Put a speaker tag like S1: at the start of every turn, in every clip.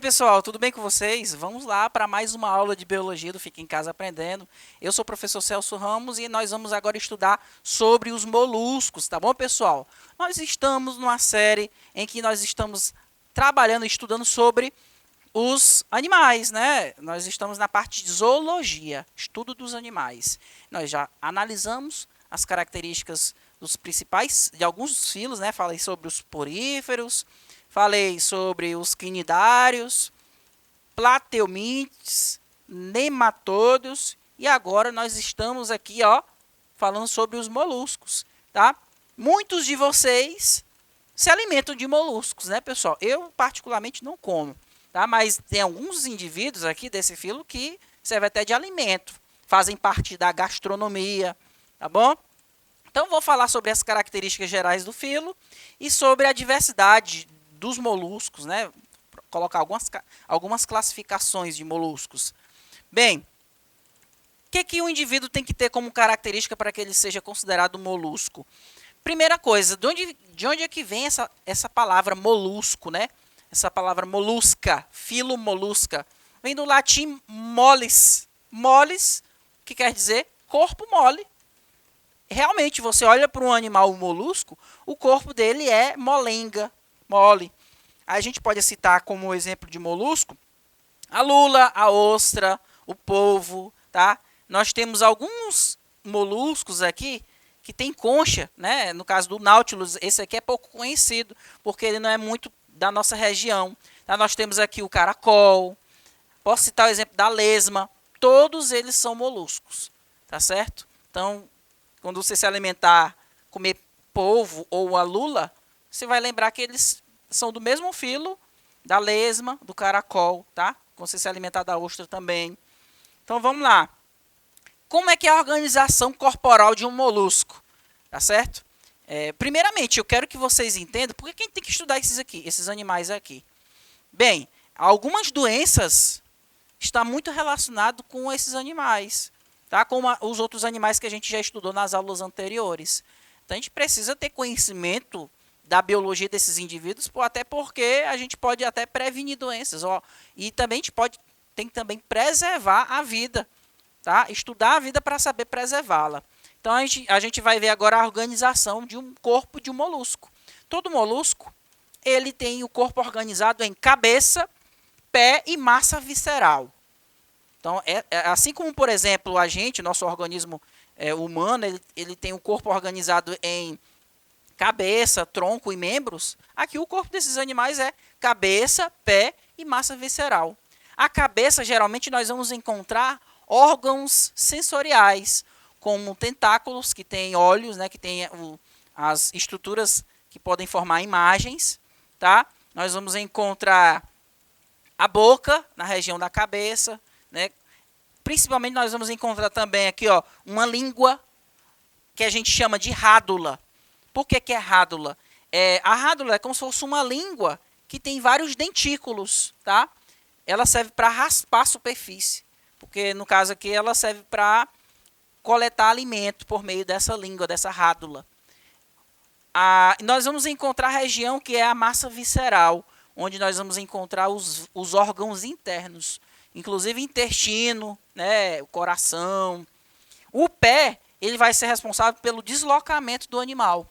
S1: pessoal, tudo bem com vocês? Vamos lá para mais uma aula de biologia do Fica em Casa Aprendendo. Eu sou o professor Celso Ramos e nós vamos agora estudar sobre os moluscos, tá bom, pessoal? Nós estamos numa série em que nós estamos trabalhando, estudando sobre os animais, né? Nós estamos na parte de zoologia, estudo dos animais. Nós já analisamos as características dos principais, de alguns filos, né? Falei sobre os poríferos, falei sobre os quinidários, plateumintes, nematódeos e agora nós estamos aqui, ó, falando sobre os moluscos, tá? Muitos de vocês se alimentam de moluscos, né, pessoal? Eu particularmente não como, tá? Mas tem alguns indivíduos aqui desse filo que servem até de alimento, fazem parte da gastronomia, tá bom? Então vou falar sobre as características gerais do filo e sobre a diversidade dos moluscos, né? Colocar algumas classificações de moluscos. Bem, o que o indivíduo tem que ter como característica para que ele seja considerado molusco? Primeira coisa, de onde é que vem essa palavra molusco, né? Essa palavra molusca, filo molusca, vem do latim mollis. Mollis, que quer dizer corpo mole. Realmente, você olha para um animal molusco, o corpo dele é molenga, mole. Aí a gente pode citar como exemplo de molusco a lula, a ostra, o polvo, tá? Nós temos alguns moluscos aqui que tem concha, né? No caso do Nautilus, esse aqui é pouco conhecido, porque ele não é muito da nossa região. Tá? Nós temos aqui o caracol, posso citar o exemplo da lesma, todos eles são moluscos, tá certo? Então, quando você se alimentar, comer polvo ou a lula, você vai lembrar que eles são do mesmo filo da lesma, do caracol, tá? Quando você se alimentar da ostra também. Então vamos lá. Como é que é a organização corporal de um molusco? Tá certo? Primeiramente, eu quero que vocês entendam por que a gente tem que estudar esses animais aqui. Bem, algumas doenças estão muito relacionadas com esses animais, tá? Como os outros animais que a gente já estudou nas aulas anteriores. Então a gente precisa ter conhecimento da biologia desses indivíduos, até porque a gente pode até prevenir doenças, ó, e também a gente tem que também preservar a vida, tá? Estudar a vida para saber preservá-la. Então a gente vai ver agora a organização de um corpo de um molusco. Todo molusco, ele tem o corpo organizado em cabeça, pé e massa visceral. Então, assim como, por exemplo, a gente, nosso organismo humano, ele tem o corpo organizado em cabeça, tronco e membros, aqui o corpo desses animais é cabeça, pé e massa visceral. A cabeça, geralmente, nós vamos encontrar órgãos sensoriais, como tentáculos, que têm olhos, né, que têm as estruturas que podem formar imagens. Tá? Nós vamos encontrar a boca na região da cabeça, né? Principalmente nós vamos encontrar também aqui, ó, uma língua que a gente chama de rádula. Por que é rádula? A rádula é como se fosse uma língua que tem vários dentículos, tá? Ela serve para raspar a superfície, porque no caso aqui ela serve para coletar alimento por meio dessa língua, dessa rádula. Nós vamos encontrar a região que é a massa visceral, onde nós vamos encontrar os órgãos internos, inclusive intestino, né, o coração. O pé, ele vai ser responsável pelo deslocamento do animal,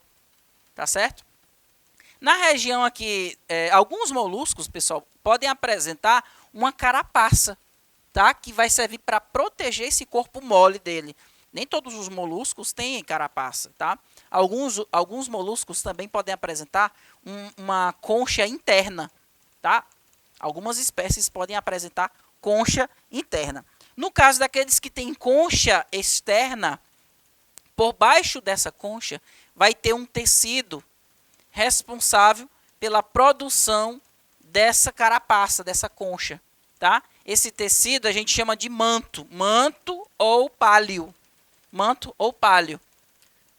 S1: tá certo? Na região aqui, alguns moluscos, pessoal, podem apresentar uma carapaça, tá? Que vai servir para proteger esse corpo mole dele. Nem todos os moluscos têm carapaça, tá? Alguns moluscos também podem apresentar uma concha interna, tá? Algumas espécies podem apresentar concha interna. No caso daqueles que têm concha externa, por baixo dessa concha vai ter um tecido responsável pela produção dessa carapaça, dessa concha, tá? Esse tecido a gente chama de manto, manto ou pálio. Manto ou pálio.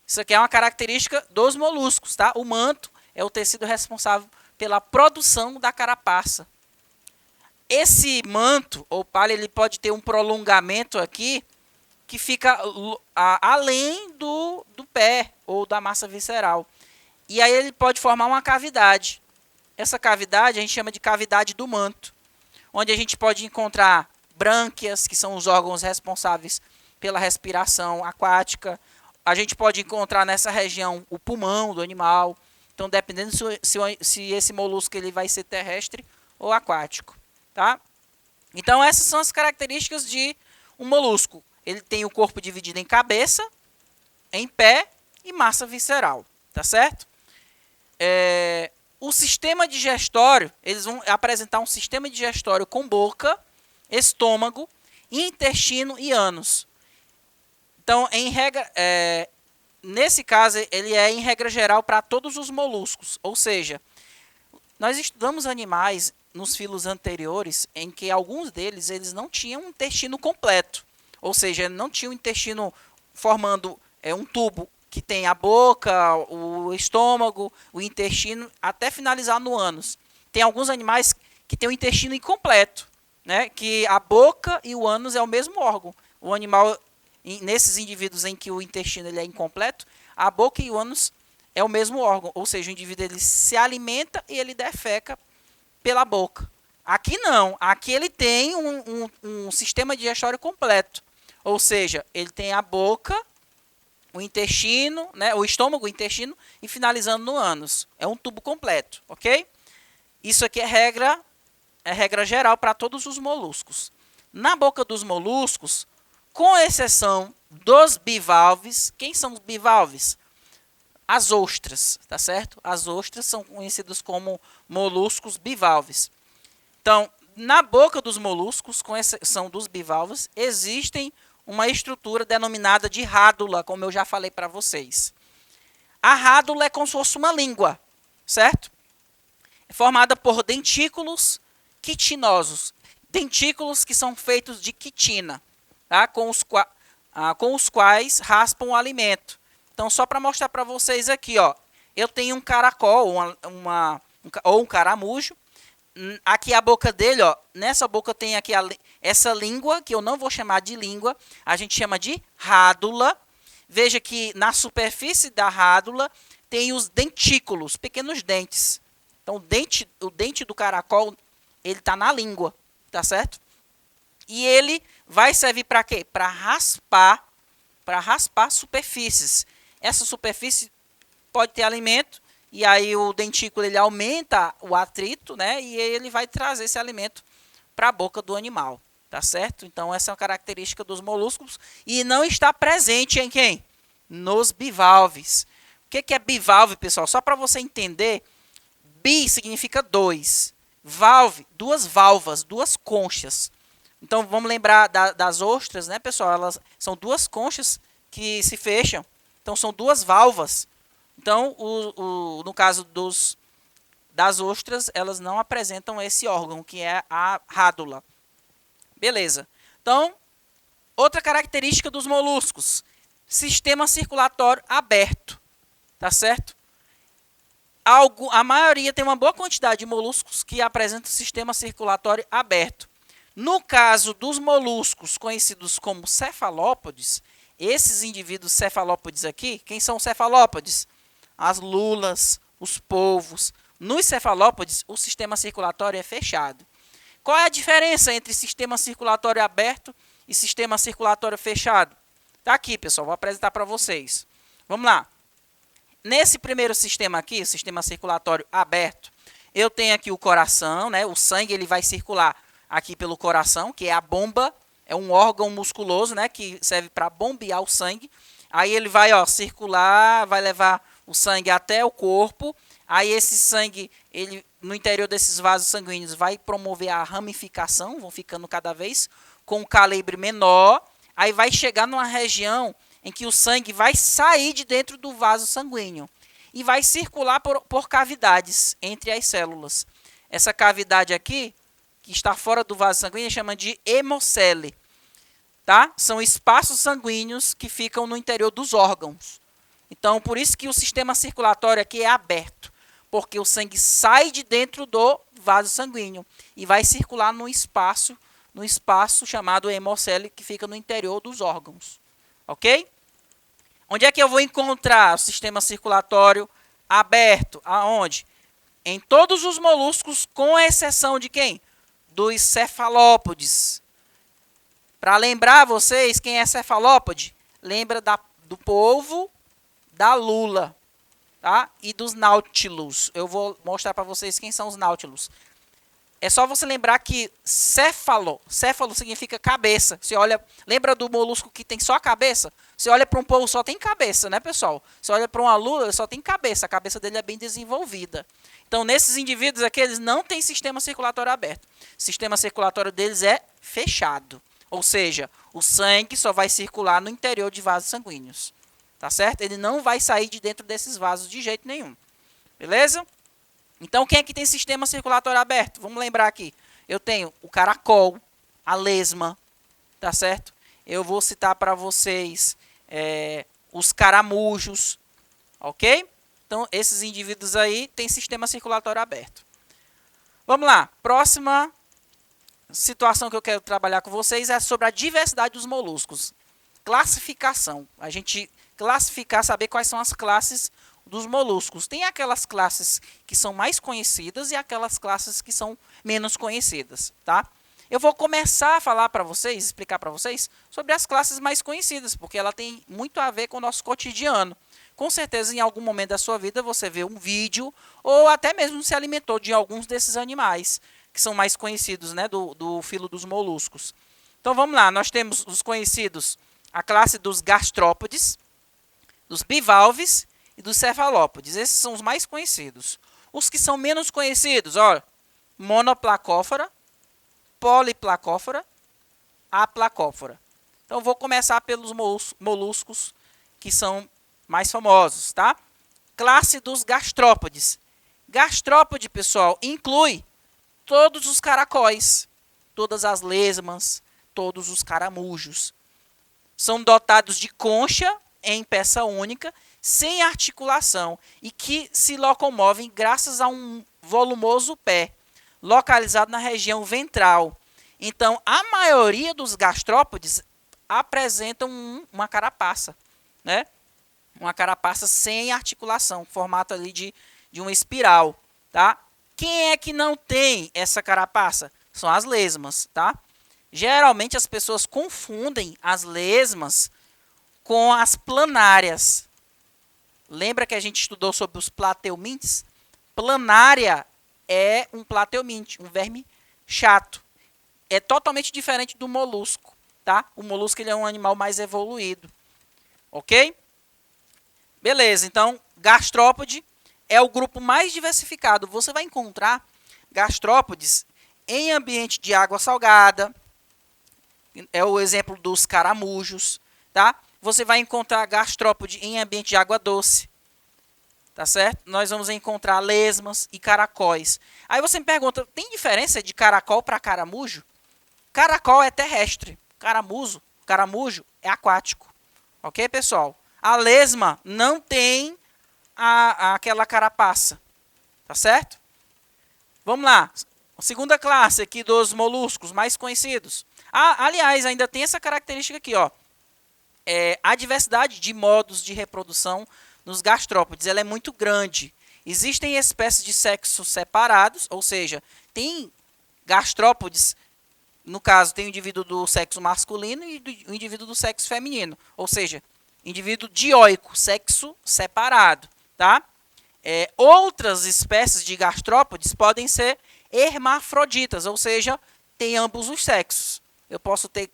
S1: Isso aqui é uma característica dos moluscos, tá? O manto é o tecido responsável pela produção da carapaça. Esse manto ou pálio, ele pode ter um prolongamento aqui que fica além do pé ou da massa visceral. E aí ele pode formar uma cavidade. Essa cavidade a gente chama de cavidade do manto. onde a gente pode encontrar brânquias, que são os órgãos responsáveis pela respiração aquática. A gente pode encontrar nessa região o pulmão do animal. Então, dependendo se esse molusco ele vai ser terrestre ou aquático, tá? Então, essas são as características de um molusco. Ele tem o corpo dividido em cabeça, em pé e massa visceral, tá certo? O sistema digestório, eles vão apresentar um sistema digestório com boca, estômago, intestino e ânus. Então, nesse caso, ele é em regra geral para todos os moluscos. Ou seja, nós estudamos animais nos filos anteriores em que alguns deles eles não tinham um intestino completo. Ou seja, não tinham um intestino formando um tubo que tem a boca, o estômago, o intestino, até finalizar no ânus. Tem alguns animais que têm o intestino incompleto, né? Que a boca e o ânus é o mesmo órgão. O animal, nesses indivíduos em que o intestino ele é incompleto, a boca e o ânus é o mesmo órgão. Ou seja, o indivíduo ele se alimenta e ele defeca pela boca. Aqui não. Aqui ele tem um sistema digestório completo. Ou seja, ele tem a boca, o intestino, né, o estômago, o intestino e finalizando no ânus. É um tubo completo, ok? Isso aqui é regra geral para todos os moluscos. Na boca dos moluscos, com exceção dos bivalves, quem são os bivalves? As ostras, tá certo? As ostras são conhecidas como moluscos bivalves. Então, na boca dos moluscos, com exceção dos bivalves, existem uma estrutura denominada de rádula, como eu já falei para vocês. A rádula é como se fosse uma língua, certo? É formada por dentículos quitinosos. Dentículos que são feitos de quitina, tá? Com os quais raspam o alimento. Então, só para mostrar para vocês aqui, ó, eu tenho um caracol ou um caramujo. Aqui a boca dele, ó, nessa boca tem aqui essa língua, que eu não vou chamar de língua, a gente chama de rádula. Veja que na superfície da rádula tem os dentículos, pequenos dentes. Então, o dente do caracol, ele está na língua, tá certo? E ele vai servir para quê? Para raspar superfícies. Essa superfície pode ter alimento, e aí o dentículo ele aumenta o atrito, né? E ele vai trazer esse alimento para a boca do animal, tá certo? Então essa é uma característica dos moluscos e não está presente em quem? Nos bivalves. O que é bivalve, pessoal? Só para você entender, bi significa dois, valve, duas válvulas, duas conchas. Então vamos lembrar das ostras, né, pessoal? Elas são duas conchas que se fecham. Então são duas válvulas. Então, no caso das ostras, elas não apresentam esse órgão, que é a rádula. Beleza. Então, outra característica dos moluscos, sistema circulatório aberto. Tá certo? A maioria tem uma boa quantidade de moluscos que apresentam sistema circulatório aberto. No caso dos moluscos conhecidos como cefalópodes, esses indivíduos cefalópodes aqui, quem são os cefalópodes? As lulas, os polvos. Nos cefalópodes, o sistema circulatório é fechado. Qual é a diferença entre sistema circulatório aberto e sistema circulatório fechado? Está aqui, pessoal, vou apresentar para vocês. Vamos lá. Nesse primeiro sistema aqui, o sistema circulatório aberto, eu tenho aqui o coração, né? O sangue ele vai circular aqui pelo coração, que é a bomba, é um órgão musculoso, né? Que serve para bombear o sangue. Aí ele vai circular, vai levar o sangue até o corpo. Aí esse sangue, ele, no interior desses vasos sanguíneos, vai promover a ramificação, vão ficando cada vez com um calibre menor. Aí vai chegar numa região em que o sangue vai sair de dentro do vaso sanguíneo e vai circular por cavidades entre as células. Essa cavidade aqui, que está fora do vaso sanguíneo, chama de hemocele. Tá? São espaços sanguíneos que ficam no interior dos órgãos. Então, por isso que o sistema circulatório aqui é aberto, porque o sangue sai de dentro do vaso sanguíneo e vai circular no espaço chamado hemocele, que fica no interior dos órgãos. Ok? Onde é que eu vou encontrar o sistema circulatório aberto? Aonde? Em todos os moluscos, com exceção de quem? dos cefalópodes. Para lembrar vocês quem é cefalópode, lembra do polvo da lula, tá? E dos náutilos. Eu vou mostrar para vocês quem são os náutilos. É só você lembrar que céfalo significa cabeça. Você olha, lembra do molusco que tem só a cabeça? Você olha para um polvo, só tem cabeça, né, pessoal? Você olha para uma lula, só tem cabeça. A cabeça dele é bem desenvolvida. Então, nesses indivíduos aqui, eles não têm sistema circulatório aberto. O sistema circulatório deles é fechado. Ou seja, o sangue só vai circular no interior de vasos sanguíneos. Tá certo? Ele não vai sair de dentro desses vasos de jeito nenhum. Beleza? Então, quem é que tem sistema circulatório aberto? Vamos lembrar aqui. Eu tenho o caracol, a lesma, tá certo? Eu vou citar para vocês os caramujos, ok? Então, esses indivíduos aí têm sistema circulatório aberto. Vamos lá. Próxima situação que eu quero trabalhar com vocês é sobre a diversidade dos moluscos. Classificação. A gente classificar, saber quais são as classes dos moluscos. Tem aquelas classes que são mais conhecidas e aquelas classes que são menos conhecidas, tá? Eu vou começar a falar para vocês, explicar para vocês sobre as classes mais conhecidas, porque ela tem muito a ver com o nosso cotidiano. Com certeza, em algum momento da sua vida, você vê um vídeo ou até mesmo se alimentou de alguns desses animais, que são mais conhecidos, né, do filo dos moluscos. Então, vamos lá. Nós temos os conhecidos, a classe dos gastrópodes, dos bivalves e dos cefalópodes. Esses são os mais conhecidos. Os que são menos conhecidos, ó, monoplacófora, poliplacófora, aplacófora. Então, vou começar pelos moluscos que são mais famosos, tá? Classe dos gastrópodes. Gastrópode, pessoal, inclui todos os caracóis, todas as lesmas, todos os caramujos. São dotados de concha em peça única, sem articulação e que se locomovem graças a um volumoso pé, localizado na região ventral. Então, a maioria dos gastrópodes apresentam uma carapaça, né? Uma carapaça sem articulação, formato ali de uma espiral, tá? Quem é que não tem essa carapaça? São as lesmas, tá? Geralmente as pessoas confundem as lesmas com as planárias. Lembra que a gente estudou sobre os plateumintes? Planária é um plateuminte, um verme chato. É totalmente diferente do molusco, tá? O molusco ele é um animal mais evoluído, ok? Beleza, então gastrópode é o grupo mais diversificado. Você vai encontrar gastrópodes em ambiente de água salgada, é o exemplo dos caramujos, tá? Você vai encontrar gastrópode em ambiente de água doce, tá certo? Nós vamos encontrar lesmas e caracóis. Aí você me pergunta, tem diferença de caracol para caramujo? Caracol é terrestre, caramujo é aquático, ok, pessoal? A lesma não tem aquela carapaça, tá certo? Vamos lá, a segunda classe aqui dos moluscos mais conhecidos. Aliás, ainda tem essa característica aqui, ó. A diversidade de modos de reprodução nos gastrópodes ela é muito grande. Existem espécies de sexos separados, ou seja, tem gastrópodes, no caso, tem o indivíduo do sexo masculino e o indivíduo do sexo feminino, ou seja, indivíduo dioico, sexo separado, tá? Outras espécies de gastrópodes podem ser hermafroditas, ou seja, tem ambos os sexos. Eu posso ter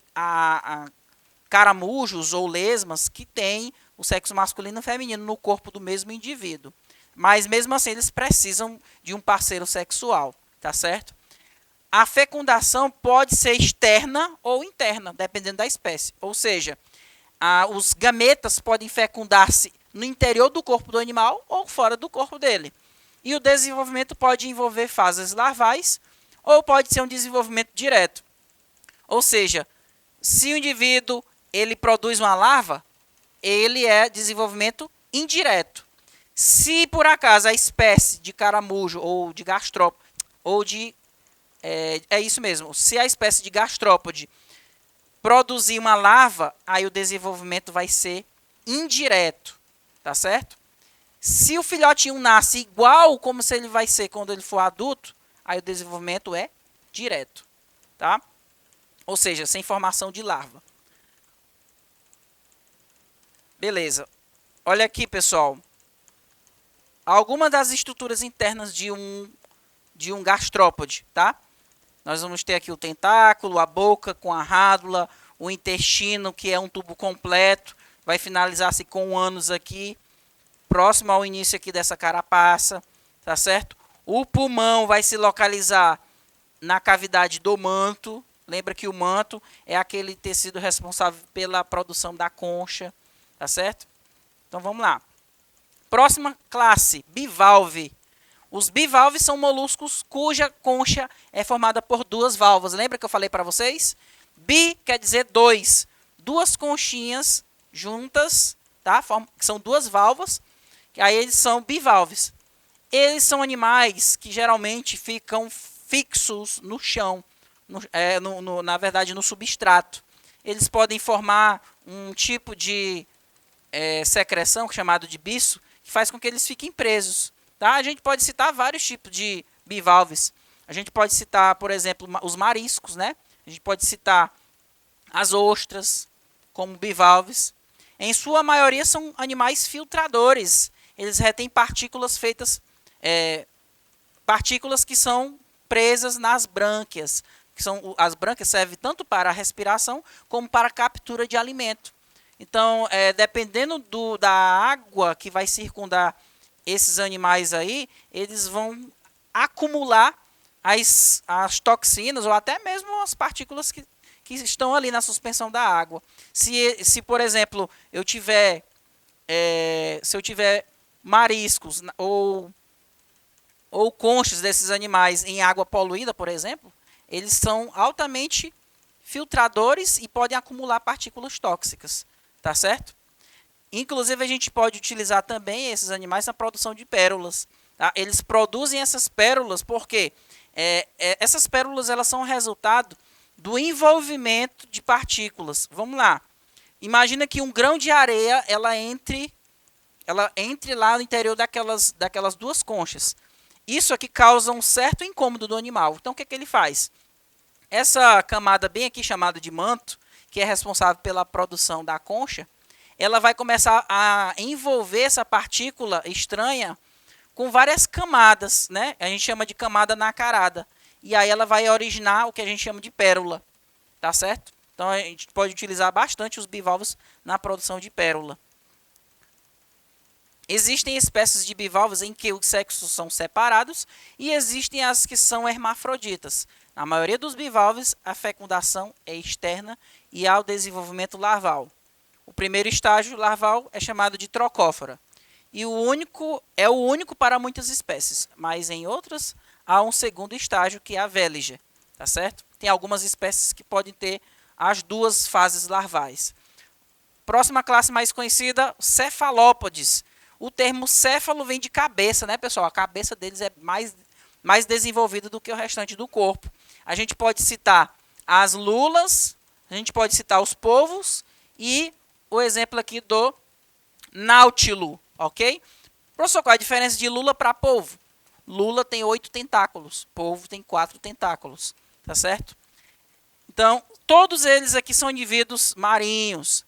S1: caramujos ou lesmas que têm o sexo masculino e feminino no corpo do mesmo indivíduo. Mas mesmo assim eles precisam de um parceiro sexual, tá certo? A fecundação pode ser externa ou interna, dependendo da espécie. Ou seja, os gametas podem fecundar-se no interior do corpo do animal ou fora do corpo dele. E o desenvolvimento pode envolver fases larvais ou pode ser um desenvolvimento direto. Ou seja, se o indivíduo ele produz uma larva, ele é desenvolvimento indireto. Se por acaso a espécie de caramujo ou de gastrópode, ou de... é isso mesmo, se a espécie de gastrópode produzir uma larva, aí o desenvolvimento vai ser indireto, tá certo? Se o filhotinho nasce igual como se ele vai ser quando ele for adulto, aí o desenvolvimento é direto, tá? Ou seja, sem formação de larva. Beleza. Olha aqui, pessoal. Algumas das estruturas internas de um gastrópode, tá? Nós vamos ter aqui o tentáculo, a boca com a rádula, o intestino, que é um tubo completo, vai finalizar-se com o ânus aqui, próximo ao início aqui dessa carapaça, tá certo? O pulmão vai se localizar na cavidade do manto. Lembra que o manto é aquele tecido responsável pela produção da concha, tá certo? Então vamos lá. Próxima classe, bivalve. Os bivalves são moluscos cuja concha é formada por duas válvulas. Lembra que eu falei para vocês? Bi quer dizer dois. Duas conchinhas juntas, tá? São duas válvulas. Aí eles são bivalves. Eles são animais que geralmente ficam fixos no chão, na verdade no substrato. Eles podem formar um tipo de secreção chamado de biço, que faz com que eles fiquem presos. Tá? A gente pode citar vários tipos de bivalves. A gente pode citar, por exemplo, os mariscos, né? A gente pode citar as ostras como bivalves. Em sua maioria são animais filtradores. Eles retêm partículas partículas que são presas nas brânquias. As brânquias servem tanto para a respiração como para a captura de alimento. Então, dependendo da água que vai circundar esses animais aí, eles vão acumular as toxinas ou até mesmo as partículas que estão ali na suspensão da água. Se por exemplo, se eu tiver mariscos ou conchas desses animais em água poluída, por exemplo, eles são altamente filtradores e podem acumular partículas tóxicas, tá certo? Inclusive, a gente pode utilizar também esses animais na produção de pérolas. Tá? Eles produzem essas pérolas porque essas pérolas elas são resultado do envolvimento de partículas. Vamos lá. Imagina que um grão de areia ela entre lá no interior daquelas duas conchas. Isso aqui causa um certo incômodo do animal. Então, o que ele faz? Essa camada bem aqui chamada de manto, que é responsável pela produção da concha, ela vai começar a envolver essa partícula estranha com várias camadas, né? A gente chama de camada nacarada. E aí ela vai originar o que a gente chama de pérola, tá certo? Então a gente pode utilizar bastante os bivalves na produção de pérola. Existem espécies de bivalves em que os sexos são separados e existem as que são hermafroditas. Na maioria dos bivalves, a fecundação é externa e há o desenvolvimento larval. O primeiro estágio larval é chamado de trocófora. E o único para muitas espécies, mas em outras há um segundo estágio que é a vélige, tá certo? Tem algumas espécies que podem ter as duas fases larvais. Próxima classe mais conhecida, cefalópodes. O termo céfalo vem de cabeça, né, pessoal? A cabeça deles é mais desenvolvida do que o restante do corpo. A gente pode citar as lulas, a gente pode citar os polvos e o exemplo aqui do náutilo, ok? Professor, qual é a diferença de lula para polvo? Lula tem 8 tentáculos, polvo tem 4 tentáculos, tá certo? Então, todos eles aqui são indivíduos marinhos.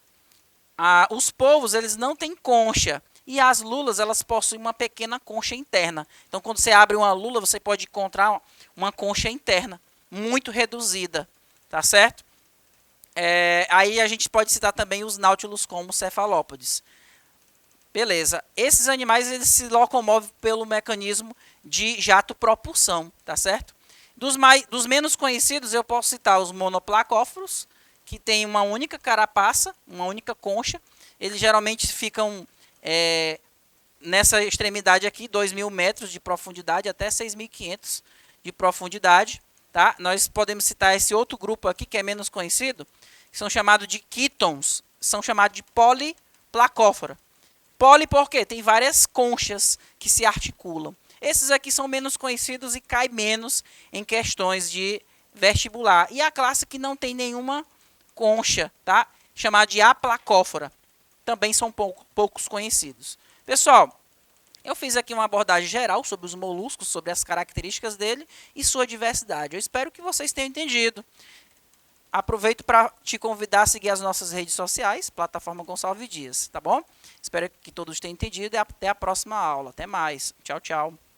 S1: Os polvos, eles não têm concha. E as lulas, elas possuem uma pequena concha interna. Então, quando você abre uma lula, você pode encontrar uma concha interna, muito reduzida, tá certo? Aí a gente pode citar também os náutilos como cefalópodes. Beleza. Esses animais eles se locomovem pelo mecanismo de jato-propulsão, tá certo? Dos menos conhecidos, eu posso citar os monoplacóforos, que tem uma única carapaça, uma única concha. Eles geralmente ficam nessa extremidade aqui, 2.000 metros de profundidade até 6.500 de profundidade. Tá? Nós podemos citar esse outro grupo aqui, que é menos conhecido, que são chamados de quítons, são chamados de poliplacófora. Poli por quê? Tem várias conchas que se articulam. Esses aqui são menos conhecidos e caem menos em questões de vestibular. E a classe que não tem nenhuma concha, tá? Chamada de aplacófora. Também são poucos conhecidos. Pessoal, Eu fiz aqui uma abordagem geral sobre os moluscos, sobre as características dele e sua diversidade. Eu espero que vocês tenham entendido. Aproveito para te convidar a seguir as nossas redes sociais, Plataforma Gonçalves Dias, tá bom? Espero que todos tenham entendido e até a próxima aula. Até mais. Tchau, tchau.